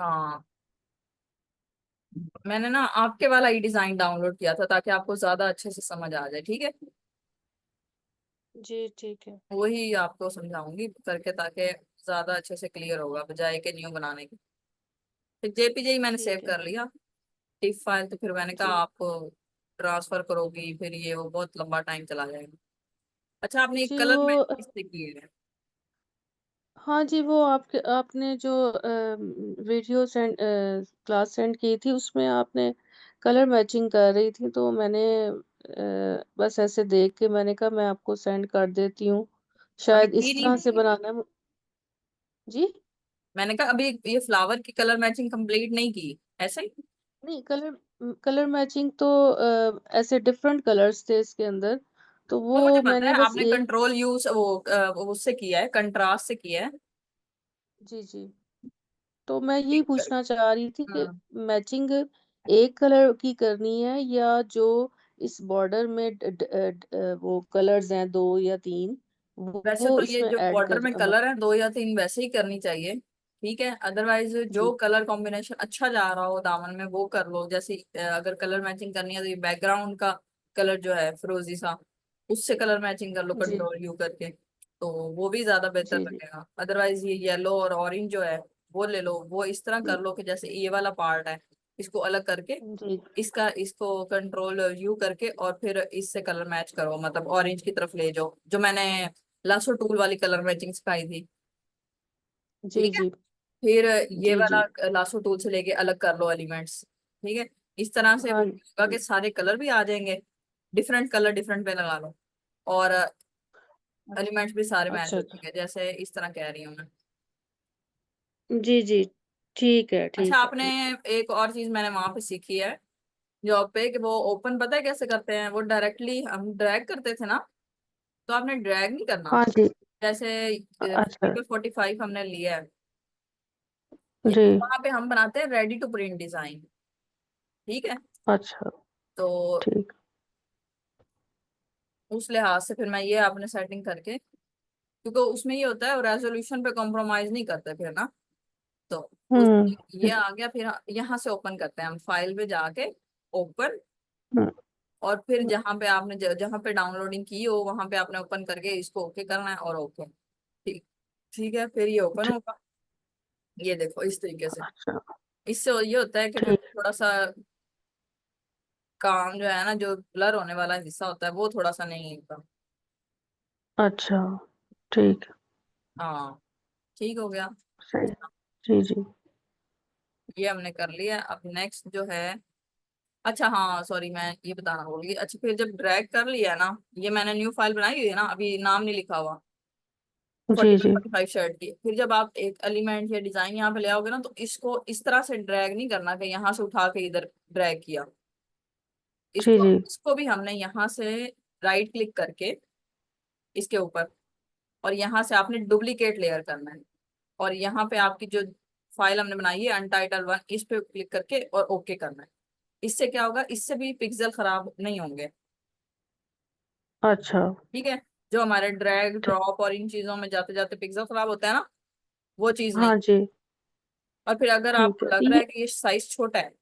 हाँ, मैंने ना आपके वाला ही डिजाइन डाउनलोड किया था ताकि आपको ज्यादा अच्छे से समझ आ जाए, ठीक है। जी ठीक है। वही आपको समझाऊंगी करके ताकि ज्यादा अच्छे से क्लियर होगा बजाय के न्यू बनाने की। फिर जेपीजे ही मैंने सेव ठीक है। कर लिया, टिफ फाइल। तो फिर मैंने कहा जी आप ट्रांसफर करोगी फिर ये वो बहुत लंबा टाइम चला जाएगा। अच्छा, आपने जी कलर वो में किससे किए हैं? हाँ जी, वो आपके आपने जो वीडियो क्लास सेंड की थी उसमें आपने कलर मैचिंग कर रही थी, तो मैंने बस ऐसे देख के मैंने कहा मैं आपको सेंड कर देती हूँ, अभी शायद की इस नहीं तरह से थी। बनाना है। जी मैंने कहा अभी ये फ्लावर की कलर मैचिंग कंप्लीट नहीं की, ऐसा ही। नहीं, कलर मैचिंग तो ऐसे डिफरेंट कलर्स थे इसके अंदर, तो वो मुझे वो पता मैंने है, बस आपने एक। कंट्रोल यूज वो उससे किया है, कंट्रास्ट से किया है। जी जी, तो मैं यही पूछना चाह रही थी कि हाँ, मैचिंग एक कलर की करनी है या जो इस बॉर्डर में वो कलर्स हैं दो या तीन, वैसे वो तो ये इसमें जो ऐड बॉर्डर कर में कलर है दो या तीन वैसे ही करनी चाहिए, ठीक है। अदरवाइज जो जी कलर कॉम्बिनेशन अच्छा जा रहा हो दामन में वो कर लो। जैसे अगर कलर मैचिंग करनी है तो ये बैकग्राउंड का कलर जो है फिरोजी सा, उससे कलर मैचिंग कर लो जी कंट्रोल यू करके, तो वो भी ज्यादा बेहतर जी जी लगेगा। अदरवाइज ये येलो और ऑरेंज जो है वो ले लो, वो इस तरह कर जी लो कि जैसे ये वाला पार्ट है इसको अलग करके, जी इसको कंट्रोल यू करके और फिर इससे कलर मैच करो, मतलब ऑरेंज की तरफ ले जाओ जो मैंने लासो टूल वाली कलर मैचिंग सिखाई थी, जी ठीक है। जी फिर ये जी वाला जी लासो टूल से लेके अलग कर लो एलिमेंट्स, ठीक है। इस तरह से वो हाँ होगा कि सारे कलर भी आ जाएंगे, डिफरेंट कलर डिफरेंट पे लगा लो और एलिमेंट्स भी सारे मैच अच्छा हो अच्छा जाएंगे, जैसे इस तरह कह रही हूँ मैं। जी जी ठीक है अच्छा, ठीक है आपने ठीक है। एक और चीज मैंने वहां पे सीखी है जॉब पे कि वो ओपन पता है कैसे करते हैं, वो डायरेक्टली हम ड्रैग करते थे ना, तो आपने ड्रैग नहीं करना। हाँ जी। जैसे अच्छा 45 हमने लिया है, जी वहां पे हम बनाते हैं रेडी टू प्रिंट डिजाइन, ठीक है। अच्छा तो ठीक। उस लिहाज से फिर मैं ये आपने सेटिंग करके, क्योंकि उसमें ये होता है रेजोल्यूशन पे कॉम्प्रोमाइज नहीं करते फिर ना, तो उस ये हम्म आ गया। फिर यहाँ से ओपन करते हैं हम, फाइल पे जाके ओपन, हम्म, और फिर जहाँ पे आपने जहाँ पे डाउनलोडिंग की हो वहां पे आपने ओपन करके इसको ओके करना है और ओके, ठीक। ठीक है, फिर ये ओपन ठीक होगा, ये देखो इस तरीके से। अच्छा इससे ये होता है कि फिर ठीक थोड़ा सा काम जो है ना, जो ब्लर होने वाला हिस्सा होता है वो थोड़ा सा नहीं होता। अच्छा ठीक हाँ, ठीक हो गया। सही। जी जी ये हमने कर लिया। अब नेक्स्ट जो है, अच्छा हाँ सॉरी मैं ये बताना भूल गई। अच्छा, फिर जब ड्रैग कर लिया ना, ये मैंने न्यू फाइल बनाई हुई है ना, अभी नाम नहीं लिखा हुआ, जी 41 जी 45 शर्ट की। फिर जब आप एक एलिमेंट या डिजाइन यहाँ पे ले आओगे ना, तो इसको इस तरह से ड्रैग नहीं करना कि यहाँ से उठा के इधर ड्रैग किया। जी इसको जी इसको भी हमने यहाँ से राइट क्लिक करके इसके ऊपर, और यहाँ से आपने डुप्लीकेट लेयर करना है, और यहाँ पे आपकी जो फाइल हमने बनाई है अनटाइटल वन, इस पे क्लिक करके और ओके करना है। इससे क्या होगा, इससे भी पिक्सल खराब नहीं होंगे, अच्छा ठीक है। जो हमारे ड्रैग ठीक ड्रॉप और इन चीजों में जाते जाते पिक्सल खराब होता है ना, वो चीज नहीं। हाँ जी और फिर अगर ठीक आपको है लग रहा ये। है कि ये साइज छोटा है,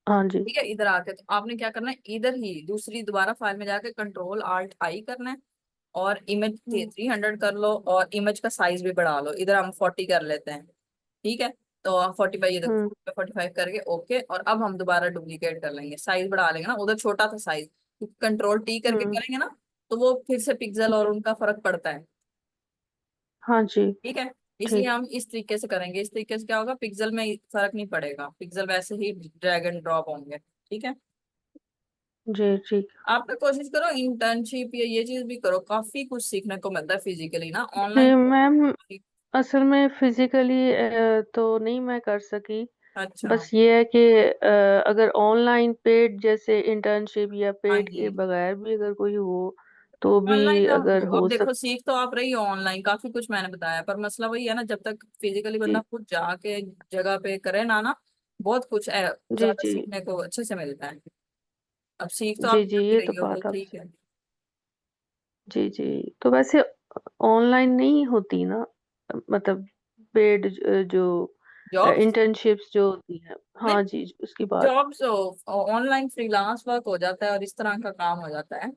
हाँ जी ठीक है, इधर आके तो आपने क्या करना है, इधर ही दूसरी दोबारा फाइल में जाके कंट्रोल आल्ट आई करना है, और इमेज हम्म 300 कर लो, और इमेज का साइज भी बढ़ा लो, इधर हम 40 कर लेते हैं, ठीक है। तो 45, ये हम्म देखो 45 करके ओके, और अब हम दोबारा डुप्लीकेट कर लेंगे, साइज बढ़ा लेंगे ना, उधर छोटा था साइज, कंट्रोल टी करके हम्म करेंगे ना, तो वो फिर से पिक्सल और जी उनका फर्क पड़ता है, हाँ जी ठीक है। इसलिए ठीक हम इस तरीके से करेंगे, इस तरीके से क्या होगा, पिक्सल में फर्क नहीं पड़ेगा, पिक्सल वैसे ही ड्रैग एंड ड्रॉप होंगे, ठीक है। जी ठीक। आप ना कोशिश करो इंटर्नशिप या ये चीज भी करो, काफी कुछ सीखने को मिलता है फिजिकली ना, जी ऑनलाइन। मैम, असल में फिजिकली तो नहीं मैं कर सकी। अच्छा, बस ये है कि अगर ऑनलाइन पेड जैसे इंटर्नशिप या हाँ पेड जी। के बगैर भी अगर कोई हो तो भी ऑनलाइन अगर अब हो देखो सक। सीख तो आप रही हो ऑनलाइन, काफी कुछ मैंने बताया, पर मसला वही है ना, जब तक फिजिकली बंदा जी खुद जाके जगह पे करे ना ना, बहुत कुछ है, जी ज्यादा जी सीखने को अच्छे से मिलता है। अब सीख तो जी आप जी कर ही ये तो रही हो तो बात आप। ठीक है। जी जी, तो वैसे ऑनलाइन नहीं होती ना, मतलब पेड जो जॉब्स इंटर्नशिप्स जो होती हैं, नहीं, हाँ जी उसकी बात। जॉब्स ऑनलाइन फ्रीलांस वर्क हो जाता है और इस तरह का काम हो जाता है।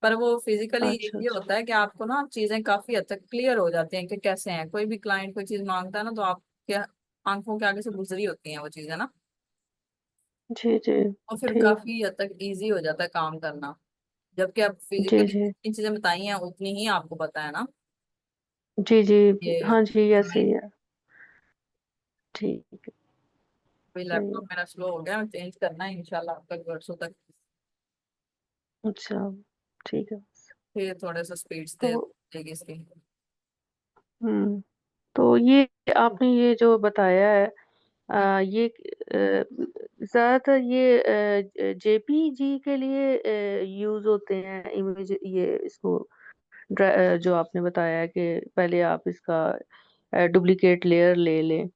पर वो फिजिकली अच्छा ये अच्छा। होता है कि आपको ना चीजें काफी हद तक क्लियर हो जाती हैं कि कैसे हैं। कोई भी क्लाइंट कोई चीज मांगता है ना, तो आपके आंखों के आगे से गुजरी होती हैं वो चीजें ना, जी जी। और फिर ठीक। काफी हद तक इजी हो जाता है काम करना। जबकि अब जी फिजिकली जी। जितनी चीजें बताई हैं उतनी ही आपको पता है ना। जी जी। ये हाँ जी ऐसे ही है। ठीक है। कोई सही लैपटॉप है। मेरा स्लो हो गया, चेंज करना है इंशाल्लाह कल परसों तक। अच्छा। ठीक है। फिर थोड़े से स्पीड्स तो दे देगी इसकी। तो ये आपने ये जो बताया है, ये ज्यादातर ये जेपीजी के लिए यूज होते हैं इमेज, ये इसको जो आपने बताया कि पहले आप इसका डुप्लीकेट लेयर ले लें।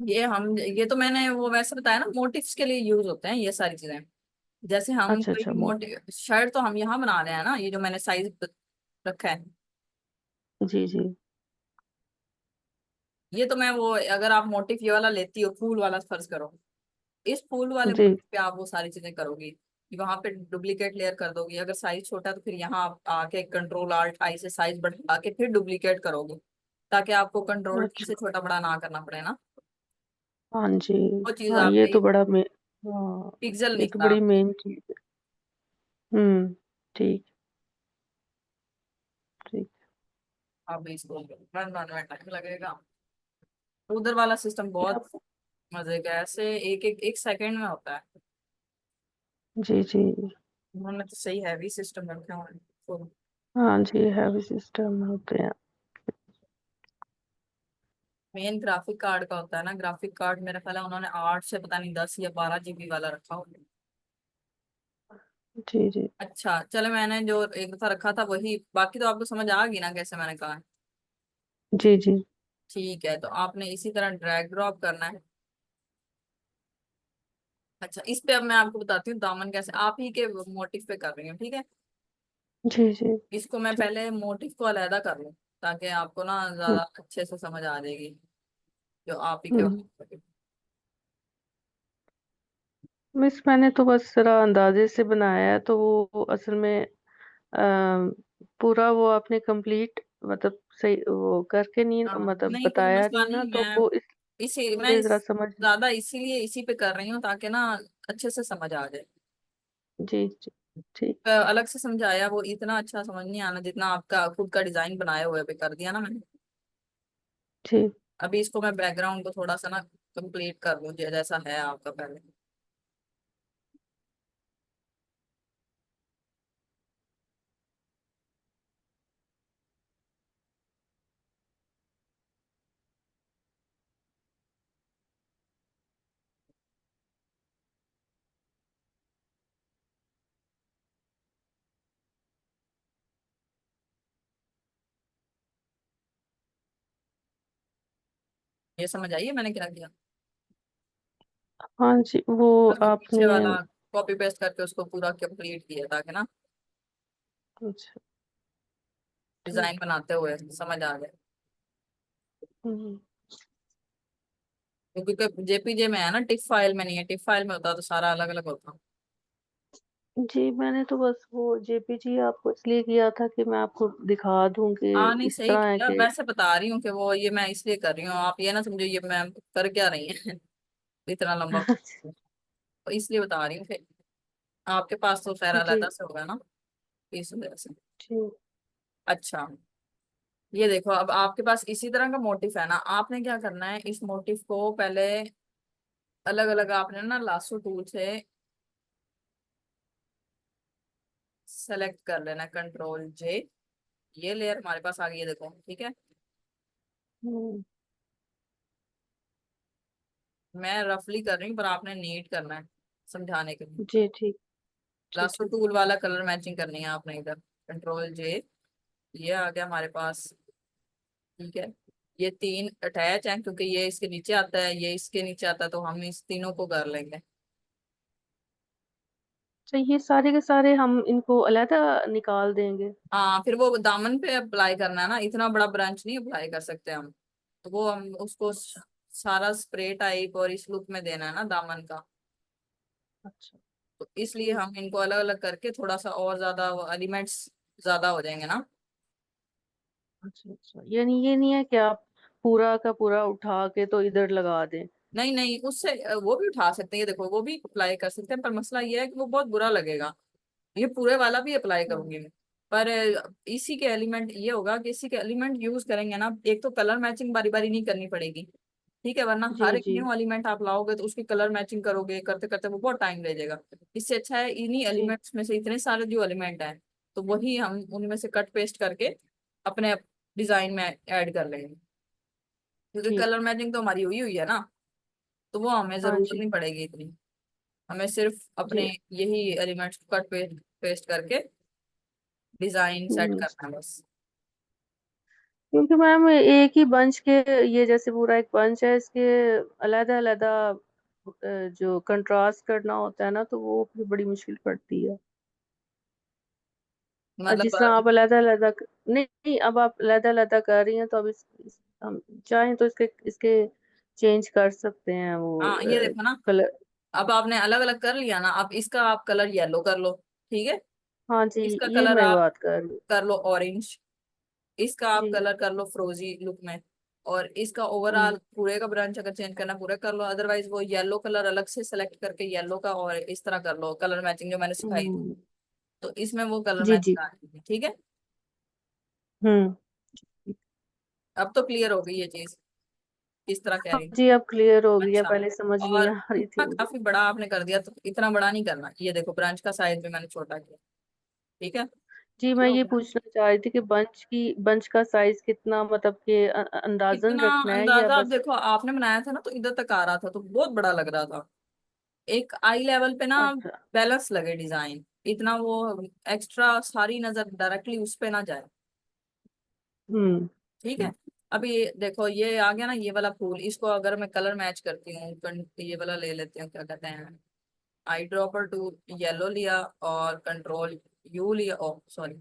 ये तो मैंने वो वैसे बताया ना, मोटिव्स के लिए यूज होते हैं ये सारी चीजें। जैसे हम अच्छा कोई अच्छा भी मोटिव शर्ट तो हम यहाँ बना रहे हैं ना, ये जो मैंने साइज रखा है, जी जी ये तो मैं वो, अगर आप मोटिव ये वाला लेती हो फूल वाला फर्ज करो, इस फूल वाले जी। मोटिव पे आप वो सारी चीजें करोगी, वहां पे डुप्लीकेट लेयर कर दोगी। अगर साइज छोटा है तो फिर यहाँ आप आके कंट्रोल आल्ट आई से साइज बढ़ा के फिर डुप्लीकेट करोगे, ताकि आपको कंट्रोल टी अच्छा। से छोटा बड़ा ना करना पड़े ना। हाँ जी। वो चीज हाँ ये आपके तो बड़ा हाँ पिक्सल ये तो निकला। बड़ी मेन चीज है। ठीक। ठीक। आप इसको रन बनने में टाइम लगेगा। उधर वाला सिस्टम बहुत मजे का है, ऐसे एक एक एक सेकंड में होता है। जी जी। उन्होंने तो सही हैवी सिस्टम रखे हुए हैं तो। हाँ जी हैवी सिस्टम होते हैं। मेन ग्राफिक कार्ड का होता है ना, ग्राफिक कार्ड मेरा ख्याल है उन्होंने 8 से पता नहीं 10 या 12 GB वाला रखा हो। जी जी। अच्छा चलो, मैंने जो एक दफा रखा था वही, बाकी तो आपको समझ आ गई ना कैसे मैंने कहा है। जी जी। ठीक है, तो आपने इसी तरह ड्रैग ड्रॉप करना है। अच्छा, इस पे अब मैं आपको बताती हूँ दामन कैसे, आप ही के मोटिव पे कर रही हूँ, ठीक है। जी जी। इसको मैं ठीक। पहले मोटिव को अलहदा कर लूँ, ताकि आपको ना हम्म ज्यादा अच्छे से समझ आ जाएगी जो आप ही के हम्म। होंगे। मिस मैंने तो बस जरा अंदाजे से बनाया है, तो वो असल में पूरा वो आपने कंप्लीट मतलब सही वो करके नहीं हाँ मतलब नहीं, कोई बताया मसला नहीं ना, नहीं, तो मैं वो मैं इसलिए जरा समझ। ज्यादा इसीलिए इसी पे कर रही हूँ ताकि ना अच्छे से समझ आ जाए। जी जी। ठीक। अलग से समझाया वो इतना अच्छा समझ नहीं आना जितना आपका खुद का डिजाइन बनाए हुए पे कर दिया ना मैंने। ठीक। अभी इसको मैं बैकग्राउंड को थोड़ा सा ना कंप्लीट कर लूँ जैसा है आपका पहले। ये समझ आइए मैंने क्या किया। हाँ जी वो बस वो पीछे आपने। वाला कॉपी पेस्ट करके उसको पूरा कंप्लीट किया ताकि ना अच्छा। डिजाइन ठीक। बनाते हुए समझ आ जाए। हम्म। क्योंकि जेपीजे में है ना, टिफ फाइल में नहीं है। टिफ फाइल में होता तो सारा अलग अलग होता। जी मैंने तो बस वो जेपीजी आपको इसलिए किया था कि मैं आपको दिखा दूं कि हाँ नहीं, इस सही तरह है किया। कि। वैसे बता रही हूँ कि वो ये मैं इसलिए कर रही हूँ, आप ये ना समझो ये मैं कर क्या रही है इतना लंबा। तो इसलिए बता रही हूँ कि आपके पास तो खैर जी अलग से होगा ना, इस वजह से। जी। अच्छा, ये देखो अब आपके पास इसी तरह का मोटिव है ना, आपने क्या करना है, इस मोटिव को पहले अलग अलग आपने ना लासो टूल से सेलेक्ट कर लेना, Ctrl+J। ये लेयर हमारे पास आ गई है, देखो ठीक है। हम्म। मैं रफली कर रही हूँ पर आपने नीट करना है समझाने के लिए। जी ठीक। ठीक लासो ठीक। टूल वाला कलर मैचिंग करनी है आपने इधर, Ctrl+J। ये आ गया हमारे पास, ठीक है। ये तीन अटैच हैं क्योंकि ये इसके नीचे आता है, ये इसके नीचे आता है, तो हम इस तीनों को कर लेंगे। तो ये सारे के सारे हम इनको अलहदा निकाल देंगे। हाँ, फिर वो दामन पे अप्लाई करना है ना, इतना बड़ा ब्रांच नहीं अप्लाई कर सकते हम, तो वो हम उसको सारा स्प्रे टाइप और इस लुक में देना है ना दामन का। अच्छा। तो इसलिए ठीक। हम इनको अलग अलग करके थोड़ा सा और ज्यादा एलिमेंट्स ज्यादा हो जाएंगे ना। अच्छा अच्छा, यानी ये नहीं है कि आप पूरा का पूरा उठा के तो इधर लगा दें। नहीं नहीं, उससे वो भी उठा सकते हैं, ये देखो वो भी अप्लाई कर सकते हैं, पर मसला ये है कि वो बहुत बुरा लगेगा। ये पूरे वाला भी अप्लाई हम्म, करूंगी मैं। पर इसी के एलिमेंट ये होगा कि इसी के एलिमेंट यूज करेंगे ना, एक तो कलर मैचिंग बारी बारी नहीं करनी पड़ेगी। ठीक है, वरना जी हर एक जी न्यू एलिमेंट आप लाओगे तो उसकी कलर मैचिंग करोगे, करते करते वो बहुत टाइम ले जाएगा। इससे अच्छा है इन्हीं जी। एलिमेंट्स में से इतने सारे जो एलिमेंट हैं, तो वही हम उनमें से कट पेस्ट करके अपने डिजाइन में ऐड कर लेंगे। क्योंकि ठीक। कलर मैचिंग तो हमारी हुई हुई है ना, तो वो हमें हाँ जरूरत जी। नहीं पड़ेगी इतनी। हमें सिर्फ अपने जी। यही एलिमेंट्स को कट पेस्ट पेस्ट करके डिजाइन सेट हम्म। करना है बस। क्योंकि मैम एक ही बंच के, ये जैसे पूरा एक बंच है, इसके अलग अलग जो कंट्रास्ट करना होता है ना, तो वो फिर बड़ी मुश्किल पड़ती है। और मतलब जिस तरह आप अलग अलग, नहीं नहीं, अब आप अलग अलग कर रही हैं, तो अब हम चाहें तो इसके इसके चेंज कर सकते हैं वो हाँ ये देखो ना, कलर। अब आपने अलग अलग कर लिया ना, अब इसका आप कलर येलो कर लो। ठीक है, हाँ जी, इसका ये कलर मैं आप बात कर रही हूँ। कर लो ऑरेंज। इसका आप जी। कलर कर लो फ्रोजी लुक में। और इसका ओवरऑल हम्म पूरे का ब्रांच अगर चेंज करना पूरा कर लो, अदरवाइज वो येलो कलर अलग से सेलेक्ट करके येलो का और इस तरह कर लो कलर मैचिंग जो मैंने सिखाई थी। हम्म। तो इसमें वो कलर जी जी। मैचिंग आ जाएगी। ठीक है, हम्म। अब तो क्लियर हो गई ये चीज, किस तरह कह हाँ रही थी। जी, अब क्लियर हो गया, अच्छा, पहले समझ नहीं और आ रही थी इतना मुझे। काफी बड़ा आपने कर दिया, तो इतना बड़ा नहीं करना। ये देखो ब्रांच का साइज भी मैंने छोटा किया। ठीक है, जी, मैं ये हो ये गया। पूछना चाह रही थी कि बंच का साइज कितना, मतलब कि अंदाजन इतना रखना है या अंदाजा आप बस। देखो, आपने बनाया था ना तो इधर तक आ रहा था तो बहुत बड़ा लग रहा था। एक आई लेवल पे ना अच्छा। बैलेंस लगे डिजाइन, इतना वो एक्स्ट्रा सारी नजर डायरेक्टली उस पे ना जाए। हम्म। ठीक है, अभी ये देखो ये आ गया ना ये वाला फूल, इसको अगर मैं कलर मैच करती हूँ, ये वाला ले लेती हूँ, क्या कहते हैं, आई ड्रॉपर टू येलो लिया और कंट्रोल यू लिया, ओ सॉरी,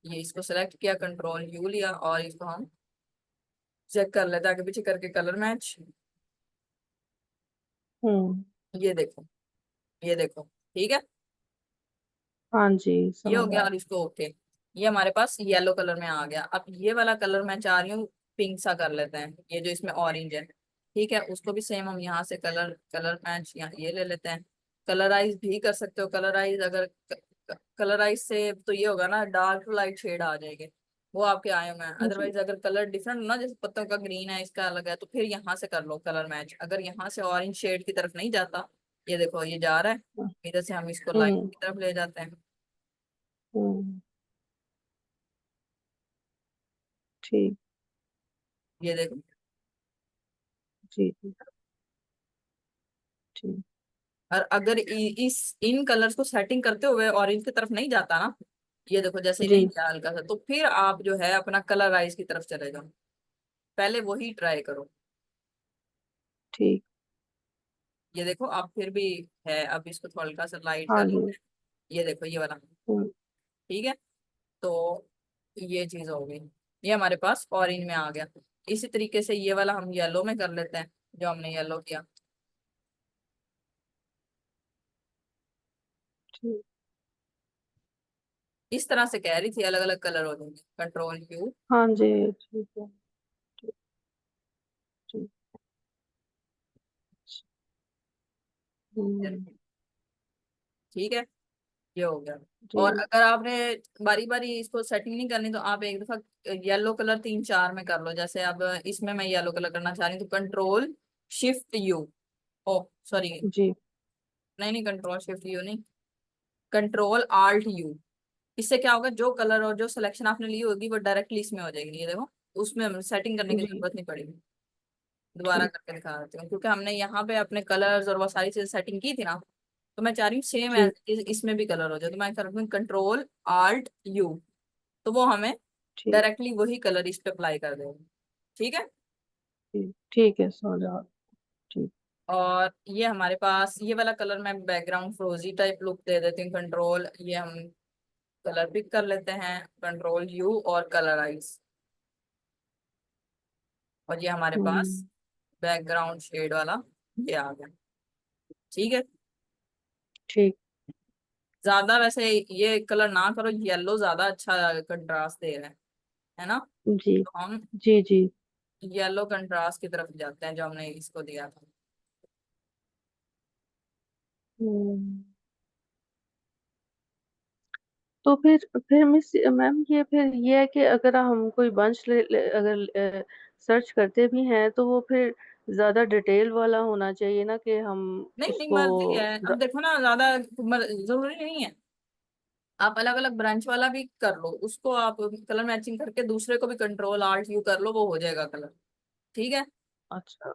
ये इसको सेलेक्ट किया, कंट्रोल यू लिया और इसको हम चेक कर लेते हैं आगे पीछे करके कलर मैच। हम्म। ये देखो, ये देखो, ठीक है, हाँ जी, ये हो समझ गया। आ। और इसको ओके, ये हमारे पास येलो कलर में आ गया। अब ये वाला कलर मैं चाह रही हूँ पिंक सा कर लेते हैं, ये जो इसमें ऑरेंज है। ठीक है, उसको भी सेम हम यहाँ से कलर कलर मैच यहाँ ये ले लेते हैं। कलराइज भी कर सकते हो, कलराइज अगर कलराइज से तो ये होगा ना डार्क टू लाइट शेड आ जाएंगे, वो आपके आए होंगे। जी। अदरवाइज अगर कलर डिफरेंट हो ना, जैसे पत्तों का ग्रीन है इसका अलग है, तो फिर यहाँ से कर लो कलर मैच। अगर यहाँ से ऑरेंज शेड की तरफ नहीं जाता, ये देखो ये जा रहा है, इधर से हम इसको लाइट हम्म की तरफ ले जाते हैं। हम्म। ठीक। ये देखो, जी जी। ठीक। और अगर इस इन कलर्स को सेटिंग करते हुए ऑरेंज की तरफ नहीं जाता ना, ये देखो जैसे ही जी। नहीं गया हल्का सा, तो फिर आप जो है अपना कलराइज की तरफ चले जाओ। पहले वही ट्राई करो। ठीक। ये देखो आप फिर भी है, अब इसको थोड़ा हल्का सा लाइट हाँ कर जी। लेते हैं। ये देखो ये वाला, हम्म। ठीक है। तो ये चीज हो गई, ये हमारे पास ऑरेंज में आ गया। इसी तरीके से ये वाला हम येलो में कर लेते हैं, जो हमने येलो किया। ठीक। इस तरह से कह रही थी अलग अलग कलर हो जाएंगे, कंट्रोल यू। हाँ जी। ठीक है। ठीक। ठीक। हम्म। ठीक है, ये हो गया। जी। और अगर आपने बारी बारी इसको सेटिंग नहीं करनी, तो आप एक दफा येलो कलर तीन चार में कर लो। जैसे अब इसमें मैं येलो कलर करना चाह रही हूँ, तो control shift U, oh sorry, जी। नहीं नहीं, कंट्रोल शिफ्ट यू नहीं, कंट्रोल आल्ट यू। इससे क्या होगा, जो कलर और जो सिलेक्शन आपने ली होगी वो डायरेक्टली इसमें हो जाएगी। ये देखो, उसमें सेटिंग करने की जी। जरूरत नहीं पड़ेगी। दोबारा ठीक। करके दिखा देती हूँ, क्योंकि हमने यहाँ पे अपने कलर्स और वो सारी चीजें सेटिंग की थी ना, तो मैं चाह रही हूँ सेम ठीक। एज इसमें भी कलर हो जाए। तो मैं कर रही हूँ कंट्रोल आल्ट यू, तो वो हमें ठीक। डायरेक्टली वही कलर इस पे अप्लाई कर देगा। ठीक है, ठीक। ठीक है, समझ आ। ठीक। और ये हमारे पास ये वाला कलर मैं बैकग्राउंड फ्रोजी टाइप लुक दे देती हूँ। कंट्रोल ये हम कलर पिक कर लेते हैं, कंट्रोल यू और कलराइज। और ये हमारे पास हम्म, बैकग्राउंड शेड वाला ये आ गया। ठीक है। ठीक। ज्यादा वैसे ये कलर ना करो, येलो ज्यादा अच्छा कंट्रास्ट दे रहा है ना। जी तो हम जी जी। येलो कंट्रास्ट की तरफ जाते हैं जो हमने इसको दिया था। हम्म। तो फिर मिस मैम, ये फिर ये है कि अगर हम कोई बंच अगर सर्च करते भी हैं तो वो फिर ज्यादा डिटेल वाला होना चाहिए ना, कि हम नहीं नहीं, उसको मर्जी है। अब र- देखो ना, ज्यादा जरूरी नहीं है। आप अलग अलग ब्रांच वाला भी कर लो, उसको आप कलर मैचिंग करके दूसरे को भी कंट्रोल आल्ट यू कर लो, वो हो जाएगा कलर। ठीक है। अच्छा।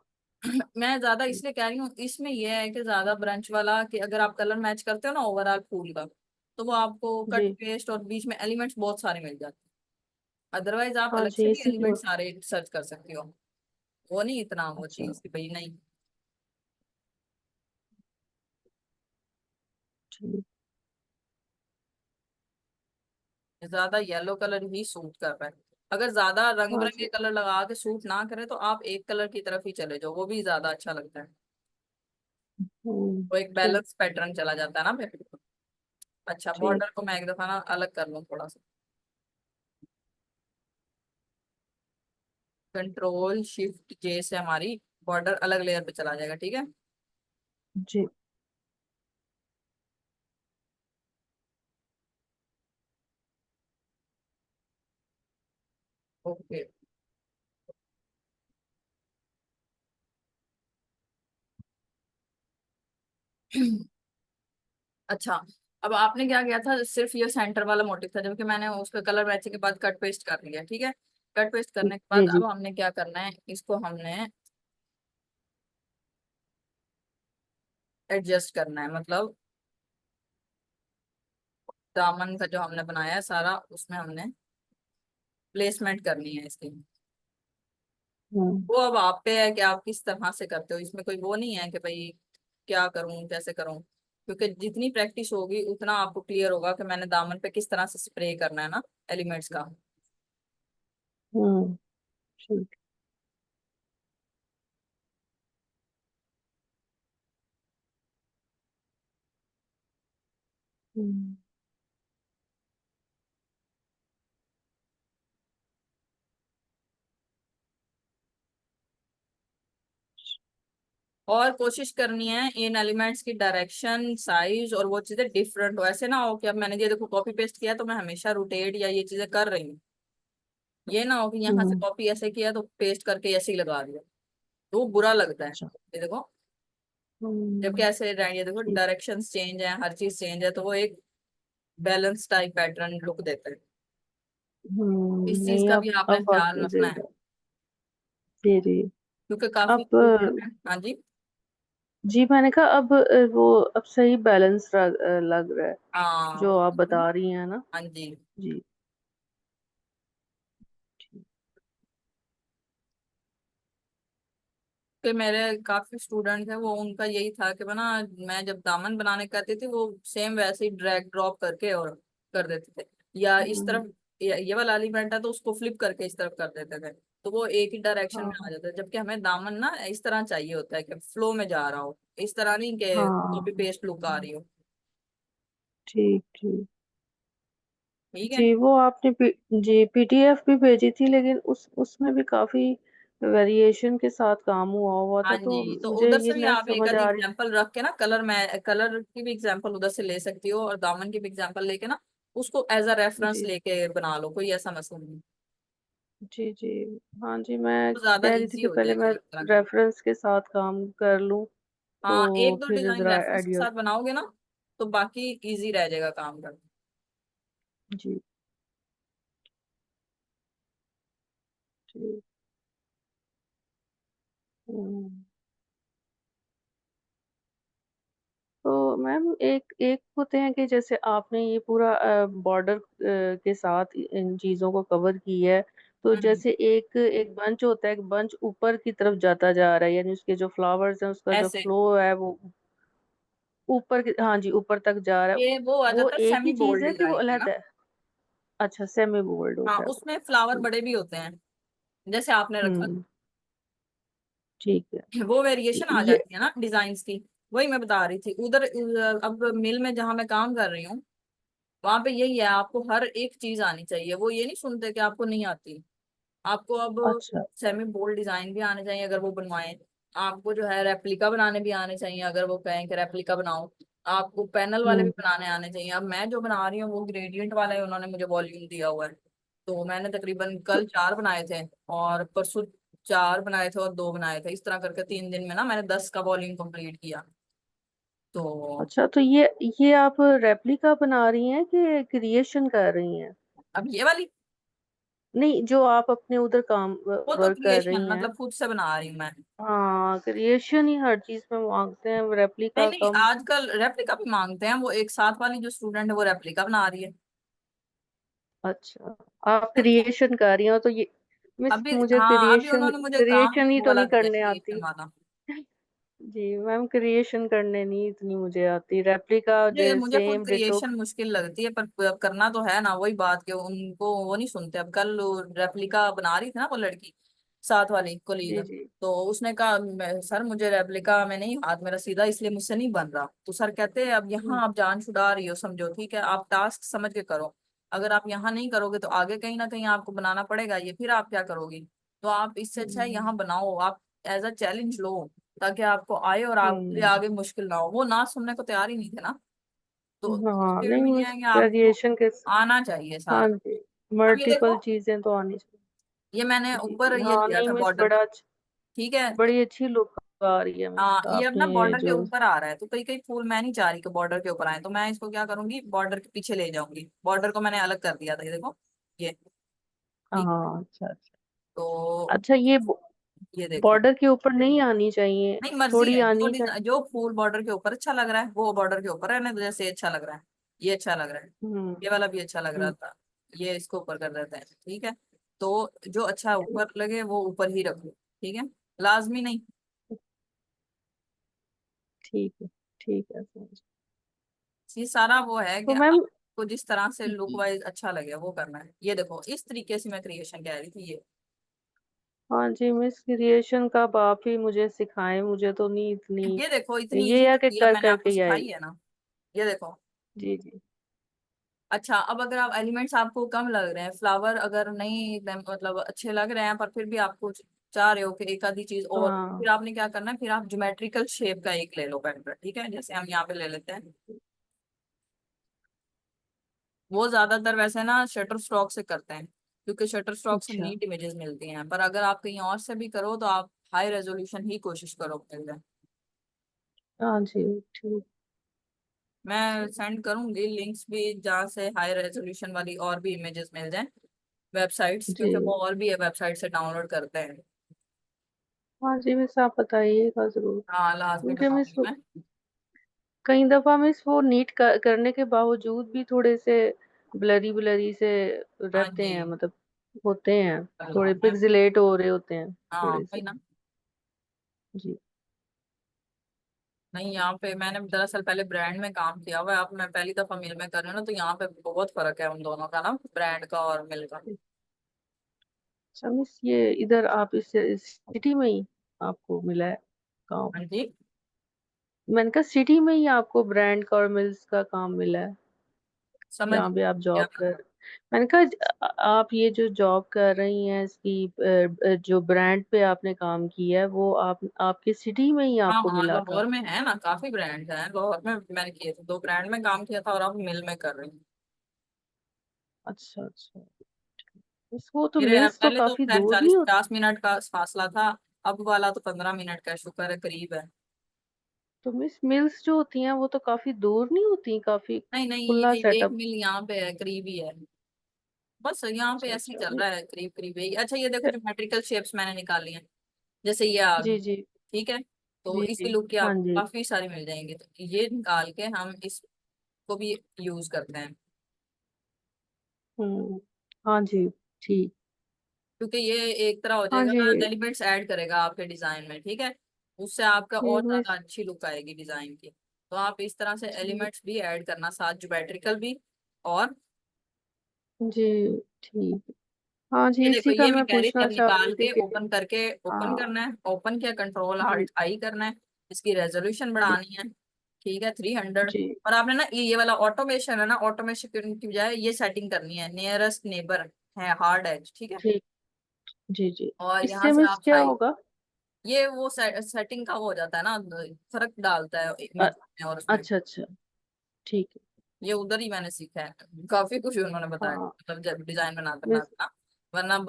मैं ज्यादा इसलिए कह रही हूँ, इसमें यह है कि ज्यादा ब्रांच वाला कि अगर आप कलर मैच करते हो ना ओवरऑल फूल का, तो वो आपको कट जी। पेस्ट और बीच में एलिमेंट्स बहुत सारे मिल जाते हैं। अदरवाइज आप हाँ अलग से जी, भी इसीलिए। एलिमेंट सारे सर्च कर सकती हो। वो नहीं इतना वो अच्छा। चीज कि भाई नहीं। ठीक। ज्यादा येलो कलर ही सूट कर रहा है। अगर ज्यादा रंग हाँ बिरंगे जी। कलर लगा के सूट ना करे तो आप एक कलर की तरफ ही चले जाओ, वो भी ज्यादा अच्छा लगता है। वो एक ठीक। बैलेंस पैटर्न चला जाता है ना फिर। अच्छा, ठीक। बॉर्डर को मैं एक दफा ना अलग कर लूँ थोड़ा सा। कंट्रोल शिफ्ट जे से हमारी बॉर्डर अलग लेयर पे चला जाएगा। ठीक है। जी। ओके। अच्छा, अब आपने क्या किया था, सिर्फ ये सेंटर वाला मोटिव था, जबकि मैंने उसका कलर मैचिंग के बाद कट पेस्ट कर लिया। ठीक है। कट पेस्ट करने के जी बाद जी। अब हमने क्या करना है, इसको हमने एडजस्ट करना है, मतलब दामन का जो हमने बनाया है सारा, उसमें हमने प्लेसमेंट करनी है इसकी। हम्म वो अब आप पे है कि आप किस तरह से करते हो, इसमें कोई वो नहीं है कि भाई क्या करूं कैसे करूं, क्योंकि जितनी प्रैक्टिस होगी उतना आपको क्लियर होगा कि मैंने दामन पे किस तरह से स्प्रे करना है ना एलिमेंट्स का। हम्म। ठीक। हम्म। और कोशिश करनी है इन एलिमेंट्स की डायरेक्शन साइज और वो चीजें डिफरेंट हो, ऐसे ना हो कि अब मैंने ये देखो कॉपी पेस्ट किया तो मैं हमेशा रोटेट या ये चीजें कर रही हूँ। ये ना हो कि यहाँ से हम्म। कॉपी ऐसे किया तो पेस्ट करके ऐसे ही लगा दिया, तो वो बुरा लगता है। अच्छा। ये देखो, जबकि हम्म। ऐसे ये देखो ठीक। डायरेक्शंस चेंज है, हर चीज चेंज है, तो वो एक बैलेंस टाइप पैटर्न लुक देता है। इस चीज नहीं, का भी आपने अब ख्याल वाकई रखना है, ज्यादा। जी जी। क्योंकि काफी अब स्टूडेंट हैं। हाँ जी। जी, मैंने कहा अब वो अब सही बैलेंस लग रहा है, हाँ जो वो आप बता रही हैं ना। हाँ जी। जी। ठीक। कि मेरे काफी स्टूडेंट हैं, वो उनका यही था कि बना मैं जब दामन बनाने करती थी वो सेम वैसे ही ड्रैग ड्रॉप करके और कर देते थे, या इस हम्म। तरफ ये वाला एलिमेंट है तो उसको फ्लिप करके इस तरफ कर देते थे, तो वो एक ही डायरेक्शन में आ हाँ जाता है। जबकि हमें दामन ना इस तरह चाहिए होता है कि फ्लो में जा रहा हो, इस तरह नहीं कि कॉपी हाँ। पेस्ट लुक आ रही हो। ठीक ठीक। ठीक है। जी, वो आपने जी पीडीएफ भी भेजी थी, लेकिन उसमें भी काफी वेरिएशन के साथ काम हुआ हाँ था, तो जी, तो मुझे उधर ये से भी न आप एक समझ आधी आ रही। एग्जांपल रख के ना कलर की भी एग्जांपल उधर से ले सकती हो, और दामन की भी एग्जांपल लेके ना उसको एज अ रेफरेंस जी लेके बना लो, कोई ऐसा मसला नहीं। जी जी। हाँ जी, मैं तो ज्यादा कह रही थी इजी कि हो पहले जाएगा मैं एक तरह का। रेफरेंस के साथ काम कर लूँ, हाँ, एक तो दो फिर डिजाइन जरा रेफरेंस के आइडिया। साथ बनाओगे ना तो बाकी इजी रह जाएगा काम करना। जी। ठीक। हम्म। तो मैम, एक एक होते हैं कि जैसे आपने ये पूरा बॉर्डर के साथ इन चीजों को कवर की है, तो हम्म। जैसे एक एक बंच होता है, एक बंच ऊपर की तरफ जाता जा रहा है, यानी उसके जो फ्लावर्स हैं उसका जो ऐसे फ्लो है वो ऊपर की, हाँ जी, ऊपर तक जा रहा है। ये वो आ वो जाता है एक सेमी ही चीज बोल्ड है कि वो डिजाइन है अलग ना। है? अच्छा, सेमी बोल्ड हाँ, होता है वो। उसमें फ्लावर ठीक। बड़े भी होते हैं, जैसे आपने रखा। हम्म। ठीक है। वो वेरिएशन आ ये जाती है ना डिजाइन्स की। वही मैं बता रही थी उधर अब मिल में जहाँ मैं काम कर रही हूँ, वहां पे यही है, आपको हर एक चीज आनी चाहिए। वो ये नहीं सुनते कि आपको नहीं आती। आपको अब अच्छा। सेमी बोल्ड डिजाइन भी आने चाहिए अगर वो बनवाएं। आपको जो है रेप्लिका बनाने भी आने चाहिए अगर वो कहें कि रेप्लिका बनाओ। आपको पैनल वाले भी हम्म। बनाने आने चाहिए। अब मैं जो बना रही हूँ वो ग्रेडियंट वाला है, उन्होंने मुझे वॉल्यूम दिया हुआ है। तो मैंने तकरीबन तो कल 4 बनाए थे, और परसों 4 बनाए थे, और 2 बनाए थे। इस तरह करके 3 दिन में ना मैंने 10 का वॉल्यूम कंप्लीट किया। तो अच्छा, तो ये आप रेप्लिका बना रही हैं कि क्रिएशन कर रही हैं? अब ये वाली, नहीं, जो आप अपने उधर काम वो तो वर्क कर क्रिएशन रही हैं। मतलब खुद से बना रही हूँ मैं। हाँ, क्रिएशन ही हर चीज में मांगते हैं, नहीं रेप्लिका नहीं, कम। आजकल रेप्लिका भी मांगते हैं। वो एक साथ वाली जो स्टूडेंट है वो रेप्लिका बना रही है। अच्छा, आप क्रिएशन कर रही हो तो ये मिस, अभी मुझे हाँ, अभी क्रिएशन उन्होंने मुझे काम क्रिएशन भी ही वो तो वाला नहीं दिया, करने क्रिएशन आती। वाला। जी मैम, क्रिएशन करने नहीं इतनी मुझे आती, रेप्लिका मुझे मुझे खुद सेम डिटो। क्रिएशन मुश्किल लगती है, पर करना तो है ना। वही बात कि उनको वो नहीं सुनते। अब कल रेप्लिका बना रही थी ना वो लड़की, साथ वाली कोलीग। जी जी। तो उसने कहा, सर मुझे रेप्लिका में नहीं, हाथ मेरा सीधा इसलिए मुझसे नहीं बन रहा। तो सर कहते हैं अब हम्म। यहाँ आप जान छुड़ा रही हो, समझो, ठीक है, आप टास्क समझ के करो। अगर आप यहाँ नहीं करोगे तो आगे कहीं ना कहीं आपको बनाना पड़ेगा ये, फिर आप क्या करोगी। तो आप इससे अच्छा है यहाँ हम्म। बनाओ, आप एज अ चैलेंज लो, ताकि आपको आए और आपके हम्म। आगे मुश्किल ना हो। वो ना सुनने को तैयार ही नहीं थे ना। तो हाँ, फील्ड नहीं में ये मिस, है कि आपको क्रिएशन के। आना चाहिए हाँ सारा। जी, अब ये देखो, मल्टीपल चीजें तो आनी चाहिए। ये मैंने जी ऊपर जी, ये हाँ, दिया नहीं था मिस, बॉर्डर, ठीक है। तो बड़ी अच्छी लुक आ रही है मिस ये अब ना आपने बॉर्डर के जो। ऊपर आ रहा है, तो कई कई फूल मैं नहीं चाह रही कि बॉर्डर के ऊपर आए। तो मैं इसको क्या करूंगी, बॉर्डर के पीछे ले जाऊंगी। बॉर्डर को मैंने अलग कर दिया था, ये देखो, ये, ठीक। हाँ, अच्छा अच्छा। तो अच्छा, ये ये देखो, बॉर्डर के ऊपर नहीं आनी चाहिए, नहीं मर्जी थोड़ी है, जो आनी चाहिए। डिजाइन जो फूल बॉर्डर के ऊपर अच्छा लग रहा है वो बॉर्डर के ऊपर रहने दो, जैसे अच्छा लग रहा है। ये अच्छा लग रहा है, हम्म। ये वाला भी अच्छा लग रहा हम्म। था। ये इसको ऊपर कर देते हैं, ठीक है। तो जो अच्छा ठीक। ऊपर लगे वो ऊपर ही रखो, ठीक है, लाजमी नहीं। ठीक है। ठीक है, समझ। ये सारा वो है कि तो मैम। आपको जिस तरह से लुक जी। वाइज अच्छा लगे वो करना है। ये देखो, इस तरीके से मैं क्रिएशन कह रही थी ये। हाँ जी मिस, क्रिएशन का आप ही मुझे सिखाएं, मुझे तो नहीं इतनी। ये देखो, इतनी इजी ये है तो कि थी, अब कर मैंने करके आपको ही सिखाई आएगी। है ना। ये देखो, जी जी। अच्छा, अब अगर आप एलिमेंट्स आपको कम लग रहे हैं, फ्लावर अगर नहीं मतलब अच्छे लग रहे हैं, पर फिर भी आपको चाह रहे हो कि एक आधी चीज और, हाँ। फिर आपने क्या करना है, फिर आप ज्योमेट्रिकल शेप का एक ले लो पैटर्न, ठीक है। जैसे हम यहाँ पे ले लेते हैं, वो ज्यादातर वैसे ना शटर स्ट्रोक से करते हैं, क्योंकि शटर स्ट्रोक से अच्छा। नीट इमेजेस मिलती हैं। पर अगर आप कहीं और से भी करो तो आप हाई रेजोल्यूशन ही कोशिश करो मिल जाए। हाँ जी। ठीक। मैं सेंड करूंगी लिंक्स भी जहाँ से हाई रेजोल्यूशन वाली और भी इमेजेस मिल जाएं, वेबसाइट्स, जी। क्योंकि वो और भी है वेबसाइट से डाउनलोड करते हैं। हाँ जी मिस, आप बताइएगा जरूर। हाँ, लाजमी क्योंकि मिस बताऊंगी मैं। कई दफा मिस वो नीट करने के बावजूद भी थोड़े से ब्लरी ब्लरी से हाँ रहते जी, हैं, मतलब होते हैं, अल्लाह थोड़े मैं, पिक्सेलेट हो रहे होते हैं हाँ थोड़े वही से। ना। जी। नहीं, यहाँ पे मैंने दरअसल पहले ब्रांड में काम किया हुआ है। अब मैं पहली दफा मिल में कर रही हूँ ना, तो यहाँ पे बहुत फर्क है उन दोनों का ना, ब्रांड का और मिल का। अच्छा मिस, ये इधर आप इस सिटी में ही आपको मिला है काम? हाँ जी, मैंने कहा सिटी में ही आपको ब्रांड का और मिल्स का काम मिला है, समझ जहाँ भी आप क्या जॉब कर। मतलब। मैंने कहा आप ये जो जॉब कर रही हैं इसकी जो ब्रांड पे आपने काम किया है वो आप आपकी सिटी में ही हाँ आपको हाँ, मिला था? लाहौर में है ना, काफी ब्रांड हैं। लाहौर में मैंने किए थे, 2 ब्रांड में काम किया था, और अब मिल में कर रही हूँ। अच्छा अच्छा। इसको तो मेरे मिल्स तो पहले तो काफी खैर दूर नहीं चालीस होती? पचास मिनट का फासला था, अब वाला तो 15 मिनट का है, शुक्र है करीब है। तो मिस मिल्स जो होती हैं वो तो काफी दूर नहीं होती, काफी नहीं नहीं, खुला ये एक सेटअप? मिल यहाँ पे है, करीब ही है। बस यहाँ पे अच्छा ऐसे ही अच्छा। चल रहा है, करीब करीब यही। अच्छा, ये देखो, ज्योमेट्रिकल शेप्स मैंने निकाली हैं, जैसे ये आ जी गई, जी। ठीक है। तो जी इसी जी। लुक की हाँ आपको जी। काफी सारी मिल जाएंगे, तो ये निकाल के हम इसको भी यूज करते हैं। हम्म। हाँ जी। ठीक। क्योंकि ये एक तरह हो हाँ जाएगा जी। ना, एलिमेंट्स ऐड करेगा आपके डिजाइन में, ठीक है। उससे आपका जी और ज्यादा मिस। अच्छी लुक आएगी डिजाइन की। तो आप इस तरह से ठीक। एलिमेंट्स भी ऐड करना साथ, ज्योमेट्रिकल भी। और जी। ठीक। हाँ ये जी, देखो, इसी का ये मैं मैं कह रही थी, पूछना अब चाह रही निकाल थी के कि ओपन करके, ओपन हाँ करना है, ओपन किया, कंट्रोल जी हाल्ट आई करना है, इसकी रेजोल्यूशन जी बढ़ानी है। ठीक है, 300। जी और आपने ना ये वाला ऑटोमेशन है ना, ऑटोमेशन की बजाय ये सेटिंग करनी है, नियरेस्ट नेबर है हार्ड एज। ठीक है, ठीक जी जी। और यहाँ इससे से मिस आप क्या साइज, होगा? ये वो सेटिंग का वो हो जाता है ना, फर्क डालता है अ, इमेज में और उसमें। अच्छा अच्छा, ठीक है। ये उधर ही मैंने सीखा है, काफी कुछ उन्होंने बताया, हाँ मतलब जब डिजाइन बनाते मिस बनाते ना, वरना जी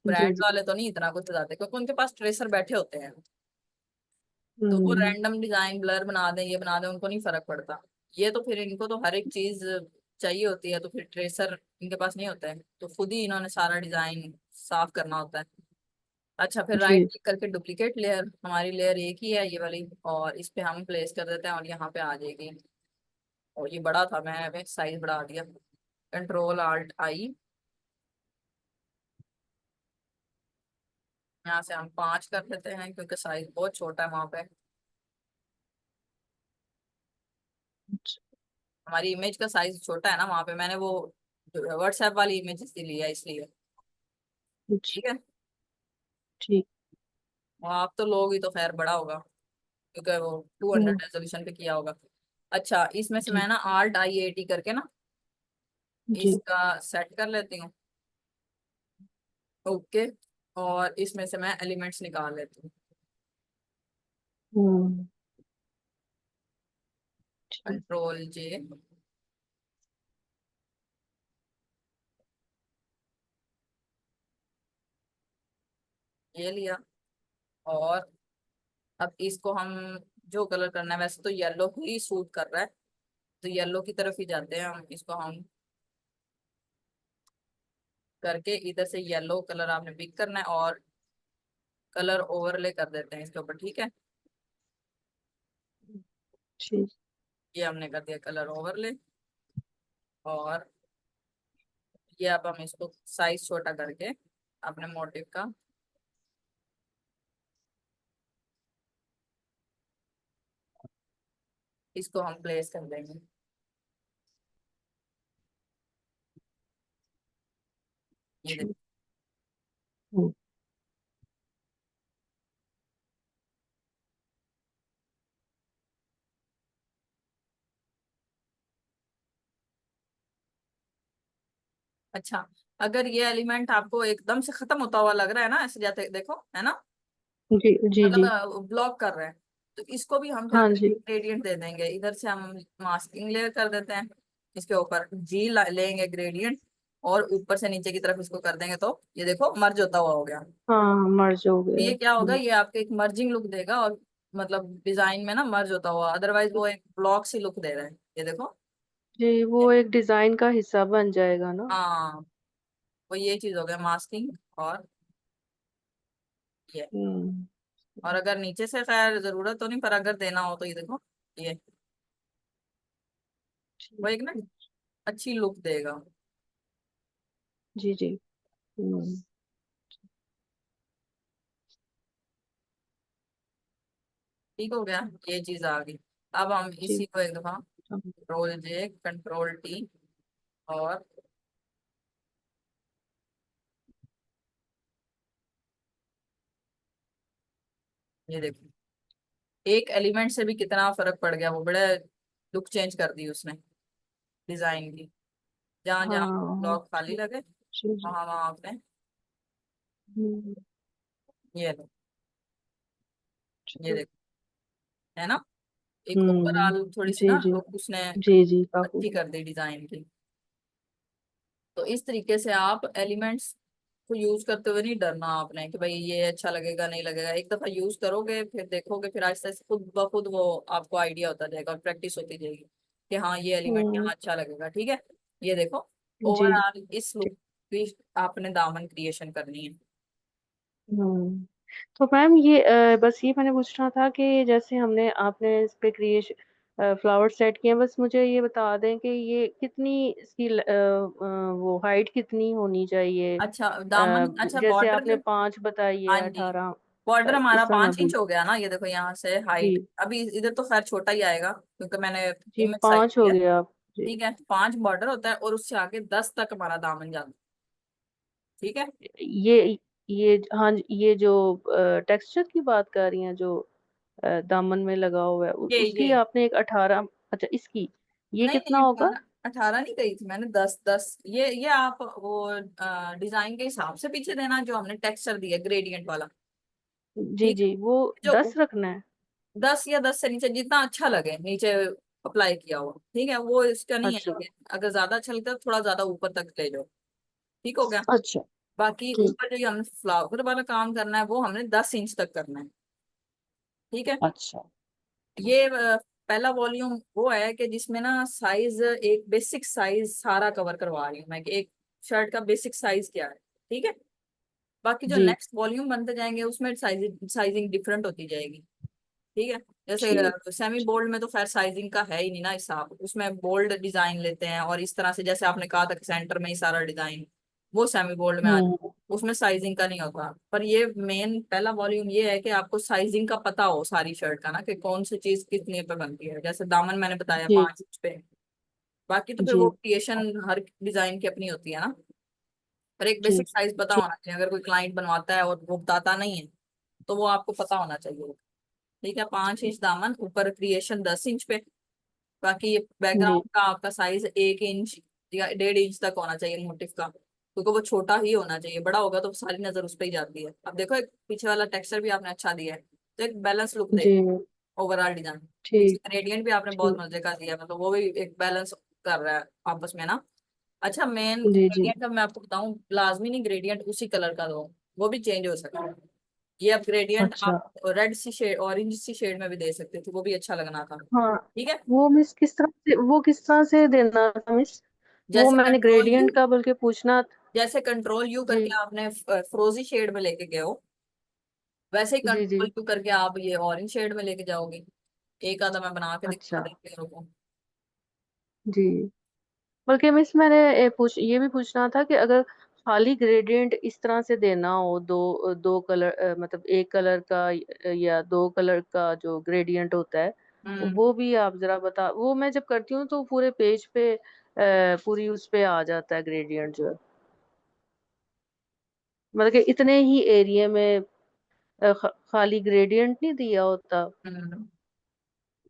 ब्रांड जी। वाले तो नहीं इतना कुछ बताते, क्योंकि उनके पास ट्रेसर बैठे होते हैं, तो वो हम्म। रैंडम डिजाइन ब्लर बना दें, ये बना दें, उनको नहीं फर्क पड़ता। ये तो फिर इनको तो हर एक चीज चाहिए होती है, तो फिर ट्रेसर इनके पास नहीं होता है, तो खुद ही इन्होंने सारा डिजाइन साफ करना होता है। अच्छा, फिर राइट जी क्लिक करके डुप्लीकेट लेयर, हमारी लेयर एक ही है ये वाली, और इस पे हम प्लेस कर देते हैं, और यहाँ पे आ जाएगी। और ये बड़ा था, मैं साइज बढ़ा दिया, कंट्रोल आल्ट आई, यहाँ से हम 5 कर देते हैं, क्योंकि साइज बहुत छोटा है वहां पे। हमारी इमेज का साइज छोटा है ना वहां पे, मैंने वो व्हाट्सएप वाली इमेज ली है इसलिए। अच्छा, ठीक है, ठीक। और आप तो लोग ही तो खैर बड़ा होगा, क्योंकि वो 200 रेजोल्यूशन पे किया होगा। अच्छा, इसमें से जी मैं ना आल्ट आई ए टी करके ना जी। इसका सेट कर लेती हूँ। ओके, और इसमें से मैं एलिमेंट्स निकाल लेती हूँ। हम्म। ठीक। कंट्रोल जे, ये लिया। और अब इसको हम जो कलर करना है, वैसे तो येलो ही सूट कर रहा है, तो येलो की तरफ ही जाते हैं हम, इसको हम करके इधर से येलो कलर आपने पिक करना है, और कलर ओवरले कर देते हैं इसके ऊपर। ठीक है, ठीक। ये हमने कर दिया कलर ओवरले। और ये अब हम इसको साइज छोटा करके अपने मोटिव का, इसको हम प्लेस कर देंगे। ये देखो। ठीक। हम्म। अच्छा, अगर ये एलिमेंट आपको एकदम से खत्म होता हुआ लग रहा है ना, ऐसे जाते देखो है ना, जी जी जी। मतलब ब्लॉक कर रहे हैं, तो इसको भी हम क्या हाँ करेंगे, जी। ग्रेडियंट दे देंगे, इधर से हम मास्किंग लेयर कर देते हैं, इसके ऊपर जी लेंगे ग्रेडियंट, और ऊपर से नीचे की तरफ इसको कर देंगे, तो ये देखो मर्ज होता हुआ हो गया। हाँ मर्ज हो तो गया। ये क्या होगा, ये आपको एक मर्जिंग लुक देगा, और मतलब डिजाइन में ना मर्ज होता हुआ, अदरवाइज वो एक ब्लॉक सी लुक दे रहा है, ये देखो। जी, वो एक डिजाइन का हिस्सा बन जाएगा ना। हाँ, वो ये चीज हो गया मास्किंग। और ये, हम्म। और अगर नीचे से खैर जरूरत तो नहीं, पर अगर देना हो तो ये देखो, ये वो ठीक एक ना है। अच्छी लुक देगा। जी जी। हम्म। ठीक हो गया, ये चीज आ गई। अब हम जी। इसी को एक दफा हाँ कंट्रोल जे कंट्रोल टी, और ये देखो, एक एलिमेंट से भी कितना फर्क पड़ गया, वो बड़ा लुक चेंज कर दी उसने डिजाइन की। जहाँ जहाँ हाँ, ब्लॉक खाली ठीक। लगे, जी जी। वहां वहां आपने हम्म। ये लो, ये ठीक। देखो, है ना, एक हम्म। ओवरऑल थोड़ी सी जी ना जी। लुक उसने जी जी, काफी। अच्छी कर दी डिजाइन की। तो इस तरीके से आप एलिमेंट्स को यूज करते हुए नहीं डरना आपने, कि भाई ये अच्छा लगेगा नहीं लगेगा, एक दफा यूज करोगे, फिर देखोगे, फिर आहिस्ता आहिस्ता खुद ब खुद वो आपको आइडिया होता जाएगा, और प्रैक्टिस होती जाएगी कि हाँ ये एलिमेंट हम्म। यहाँ अच्छा लगेगा। ठीक है, ये देखो, जी। ओवरऑल इस लुक ठीक। की आपने दामन क्रिएशन करनी है। हम्म। तो मैम ये बस ये मैंने पूछना था कि जैसे हमने आपने इस पे क्रिएशन फ्लावर सेट किए हैं, बस मुझे ये बता दें कि ये कितनी इसकी वो हाइट कितनी होनी चाहिए। अच्छा, दामन, अच्छा जैसे बॉर्डर आपने जो, 5 बताई है, हाँ जी, 18। बॉर्डर हमारा इस तरह मैं 5 इंच पूछ। हो गया ना, ये देखो यहाँ से हाइट, जी अभी इधर तो खैर छोटा ही आएगा क्योंकि मैंने जी, इमेज साइज 5 हो किया है। गया आप। जी ठीक है, 5 बॉर्डर होता है, और उससे आगे 10 तक हमारा दामन जाता है। ठीक है। ये ये हाँ ये जो टेक्सचर की बात कर रही हैं, जो दामन में लगा हुआ है, ये उसकी आपने एक 18। अच्छा, इसकी ये नहीं कितना नहीं, होगा? 18 नहीं कही थी मैंने, 10 10। ये आप वो डिजाइन के हिसाब से पीछे देना, जो हमने टेक्सचर दिया ग्रेडियंट वाला। जी ठीक जी, वो है, जो 10 रखना है। 10 या 10 से नीचे जितना अच्छा लगे नीचे अप्लाई किया हुआ, ठीक है, वो इसका नहीं है अच्छा कि अगर ज्यादा अच्छा लगता है तो थोड़ा ज्यादा ऊपर तक ले जाओ। ठीक हो गया। अच्छा। बाकी ठीक। ऊपर जो हमने फ्लावर वाला काम करना है वो हमने 10 इंच तक करना है। ठीक है। अच्छा। ये पहला वॉल्यूम वो है कि जिसमें ना साइज, एक बेसिक साइज सारा कवर करवा रही हूँ मैं कि एक शर्ट का बेसिक साइज क्या है। ठीक है। बाकी जो जी। नेक्स्ट वॉल्यूम बनते जाएंगे उसमें साइजिंग डिफरेंट होती जाएगी। ठीक है। ठीक। जैसे सेमी बोल्ड में तो खैर साइजिंग का है ही नहीं ना हिसाब, उसमें बोल्ड डिजाइन लेते हैं और इस तरह से, जैसे आपने कहा था कि सेंटर में ही सारा डिजाइन, वो सेमी बोल्ड में आ जाए, हम्म। उसमें साइजिंग का नहीं होता। पर ये मेन पहला वॉल्यूम ये है कि आपको साइजिंग का पता हो सारी शर्ट का ना, कि कौन सी चीज कितने पे बनती है। जैसे दामन मैंने बताया जी 5 इंच पे, बाकी तो फिर वो जी क्रिएशन हर डिजाइन की अपनी होती है ना। पर एक बेसिक जी। साइज पता ठीक। होना चाहिए, अगर कोई क्लाइंट बनवाता है और वो बताता नहीं है तो वो आपको पता होना चाहिए। ठीक है, 5 इंच दामन, ऊपर क्रिएशन 10 इंच पे। बाकी जी बैकग्राउंड का आपका साइज 1 इंच या 1.5 इंच तक होना चाहिए मोटिफ का, क्योंकि वो छोटा ही होना चाहिए, बड़ा होगा तो सारी नजर उस पर ही जाती है। अब देखो एक पीछे वाला टेक्सचर भी आपने अच्छा दिया है, तो एक बैलेंस लुक दे जी। Overall design. पीछे ठीक ग्रेडियंट भी आपने बहुत ठीक। मजे का दिया है, मतलब वो भी एक बैलेंस कर रहा है आपस में ना। अच्छा, मेन जी जी। ग्रेडियंट का मैं आपको बताऊं, लाजमी नहीं ग्रेडियंट उसी कलर का दो, वो भी चेंज हो सकता है। ये अब ग्रेडियंट अच्छा। आप रेड सी शेड, ऑरेंज सी शेड में भी दे सकते थे, वो भी अच्छा लगना था। हाँ, ठीक है। वो मिस किस तरह से, वो किस तरह से देना था मिस? वो जैसे मैंने कंट्रोल यू, ग्रेडियंट का बल्कि पूछना। जैसे कंट्रोल यू करके जी आपने फ्रोजी शेड में लेके गए हो, वैसे ही जी जी। कंट्रोल यू करके आप ये ऑरेंज शेड में लेके जाओगे। एक आधा मैं बना के दिखा अच्छा। देती हूँ। जी, बल्कि मिस मैंने ये भी पूछना था कि अगर खाली ग्रेडियंट इस तरह से देना हो, दो दो कलर, मतलब एक कलर का या दो कलर का जो ग्रेडियंट होता है, हम्म वो भी आप जरा बता। वो मैं जब करती हूँ तो पूरे पेज पे पूरी उस पे आ जाता है ग्रेडियंट जो है, मतलब कि इतने ही एरिया में खाली ग्रेडियंट नहीं दिया होता। हम्म।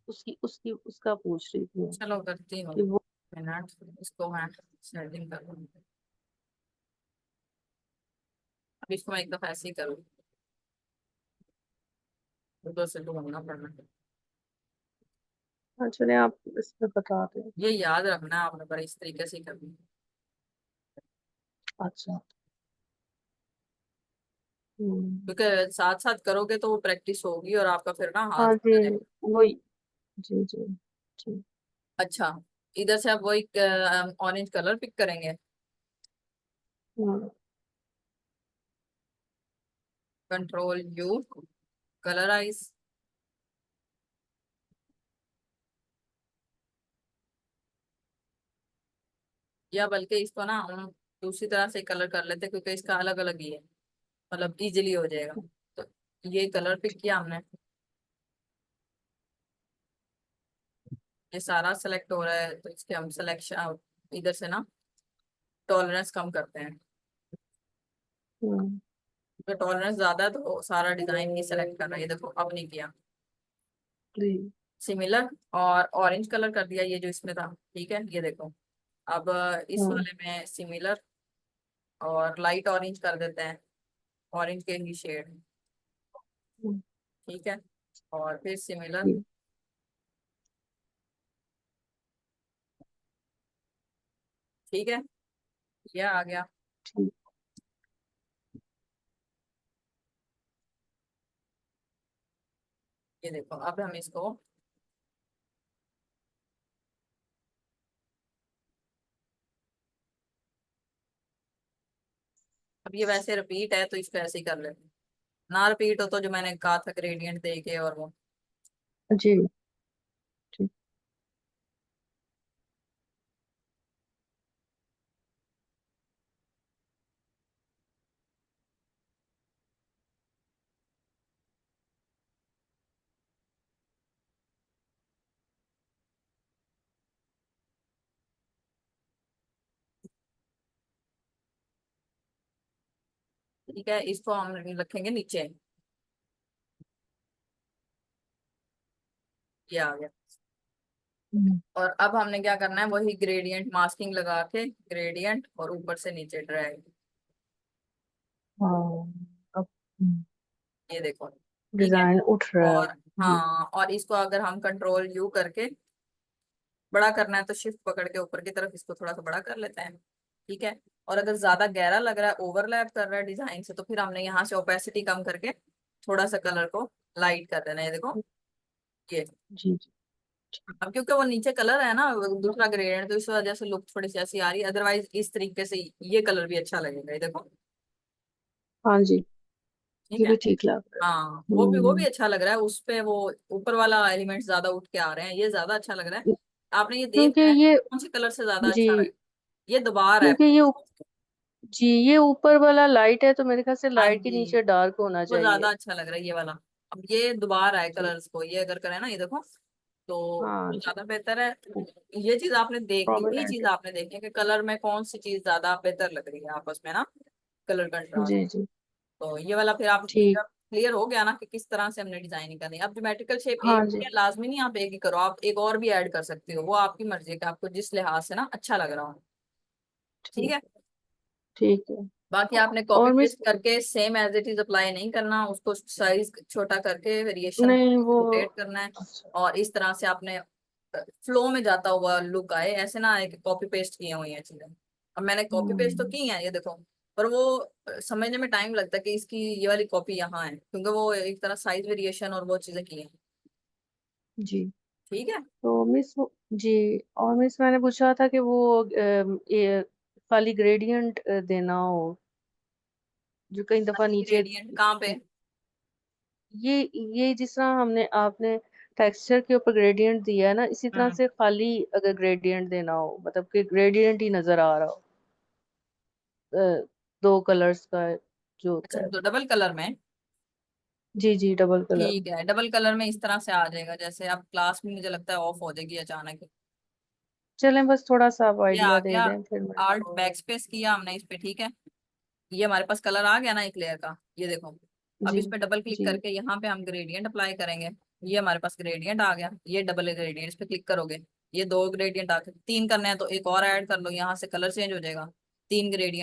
उसकी उसकी उसका पूछ रही थी मैं, चलो करती हूँ, कि वो। मिनट, इसको मैं सेटिंग कर लूँ। अब इसको मैं एक दफा ऐसे ही करूँ, उधर से ढूंढना पड़ना। हाँ, चले आप इसमें बता दें। ये याद रखना है आपने, पर इस तरीके से ही करना। अच्छा। हम्म। क्योंकि साथ साथ करोगे तो वो प्रैक्टिस होगी और आपका फिर ना हाथ हाँ जी, चलेगा। वही। जी जी जी। अच्छा, इधर से आप वही ऑरेंज कलर पिक करेंगे। कंट्रोल यू, कलराइज, या बल्कि इसको ना हम दूसरी तरह से कलर कर लेते हैं, क्योंकि इसका अलग अलग ही है, मतलब इजीली हो जाएगा। तो ये कलर पिक किया हमने, ये सारा सेलेक्ट हो रहा है, तो इसके हम सिलेक्शन इधर से ना टॉलरेंस कम करते हैं। हम्म। तो टॉलरेंस ज्यादा है तो सारा डिजाइन ही सेलेक्ट कर रहा है, ये देखो अब नहीं किया। जी। सिमिलर और ऑरेंज कलर कर दिया, ये जो इसमें था। ठीक है, ये देखो। अब इस हम्म। वाले में सिमिलर और लाइट ऑरेंज कर देते हैं, ऑरेंज के ही शेड। हम्म। ठीक है, और फिर सिमिलर। जी। ठीक है, ये आ गया। ठीक। ये देखो, अब हम इसको, अब ये वैसे रिपीट है तो इसको ऐसे ही कर लेते हैं। ना रिपीट हो तो जो मैंने कहा था ग्रेडियंट दे के और वो। जी। ठीक। ठीक है, इसको हम रखेंगे नीचे। ये आ गया। हम्म। और अब हमने क्या करना है, वही ग्रेडियंट मास्किंग लगा के ग्रेडियंट और ऊपर से नीचे ड्रैग। हाँ, अब ये देखो। ठीक है। डिजाइन उठ रहा है। और हाँ, और इसको अगर हम कंट्रोल यू करके बड़ा करना है तो शिफ्ट पकड़ के ऊपर की तरफ इसको थोड़ा सा बड़ा कर लेते हैं। ठीक है। और अगर ज्यादा गहरा लग रहा है, ओवरलैप कर रहा है डिजाइन से, तो फिर हमने यहाँ से ओपेसिटी कम करके थोड़ा सा कलर को लाइट कर देना है। ये देखो। ये जी जी। अब क्योंकि वो नीचे कलर है ना, वो दूसरा ग्रेड है, तो इस वजह से लुक थोड़ी सी ऐसी आ रही है। अदरवाइज इस तरीके से ये कलर भी अच्छा लगेगा। ये देखो। हाँ जी, ठीक ये है। भी ठीक लग रहा हाँ, है। वो भी अच्छा लग रहा है। उस पे वो ऊपर वाला एलिमेंट ज्यादा उठ के आ रहे हैं, ये ज्यादा अच्छा लग रहा है। आपने ये क्योंकि देखना है ये कौन से कलर से ज्यादा जी, अच्छा लगे। ये दोबार है। क्योंकि जी, ये ऊपर वाला लाइट है तो मेरे ख्याल से हाँ लाइट के जी, नीचे डार्क होना वो ज्यादा चाहिए। अच्छा लग रहा है ये वाला। अब ये दोबारा है जी। कलर्स को, ये अगर करें ना, ये देखो, तो हाँ वो जी, ज्यादा बेहतर है। ये चीज आपने देख ली, ये प्रोमिनेंट चीज है। आपने देखी है कि कलर में कौन सी चीज ज्यादा बेहतर लग रही है आपस में ना, कलर कंट्रास्ट। जी जी। तो ये वाला फिर आप ठीक। क्लियर हो गया ना कि किस तरह से हमने डिजाइनिंग करनी है। अब ज्योमेट्रिकल शेप एक हाँ ही जी। है, लाजमी नहीं आप एक ही करो, आप एक और भी ऐड कर सकते हो, वो आपकी मर्जी है कि आपको जिस लिहाज से ना अच्छा लग रहा हो। ठीक ठीक। है। ठीक है। बाकी आपने कॉपी और मिस, पेस्ट करके same as it is apply नहीं करना, उसको साइज छोटा करके वेरिएशन नहीं वो, रोटेट करना है। अच्छा। और इस तरह से आपने फ्लो में जाता हुआ लुक आए, ऐसे ना आए कि कॉपी पेस्ट की हुई है चीजें। अब मैंने कॉपी पेस्ट तो हम्म। की है, ये देखो, पर वो समझने में टाइम लगता है कि इसकी ये वाली कॉपी यहाँ है, क्योंकि वो एक तरह साइज वेरिएशन और वो चीजें की हैं। जी। ठीक है। तो मिस जी, और मिस मैंने पूछा था कि वो ये खाली ग्रेडियंट देना हो, जो कई दफा नीचे, ग्रेडियंट कहाँ पे। ये ये जिस तरह हमने आपने टेक्सचर के ऊपर ग्रेडियंट दिया है ना, इसी तरह हम्म। से खाली अगर ग्रेडियंट देना हो, मतलब कि ग्रेडियंट ही नजर आ रहा हो, दो कलर्स का जो होता अच्छा, है। तो डबल कलर में। जी जी, डबल कलर। ठीक है, डबल कलर में इस तरह से आ जाएगा, जैसे अब क्लास में मुझे लगता है ऑफ हो जाएगी अचानक। चलें, बस थोड़ा सा आप ये आ आइडिया दे गया। दें फिर मैं। आर्ट बैक स्पेस किया हमने इस पे। ठीक है। ये हमारे पास कलर आ गया ना एक लेयर का, ये देखो। अब जी इस पे डबल क्लिक जी। करके यहाँ पे हम ग्रेडियंट अप्लाई करेंगे। ये हमारे पास ग्रेडियंट आ गया, ये डबल ग्रेडियंट, इस पे क्लिक करोगे, ये दो ग्रेडियंट आ गए। तीन करने हैं तो एक और ऐड कर लो, यहाँ से कलर चेंज हो जाएगा। तीन ग्रेडियंट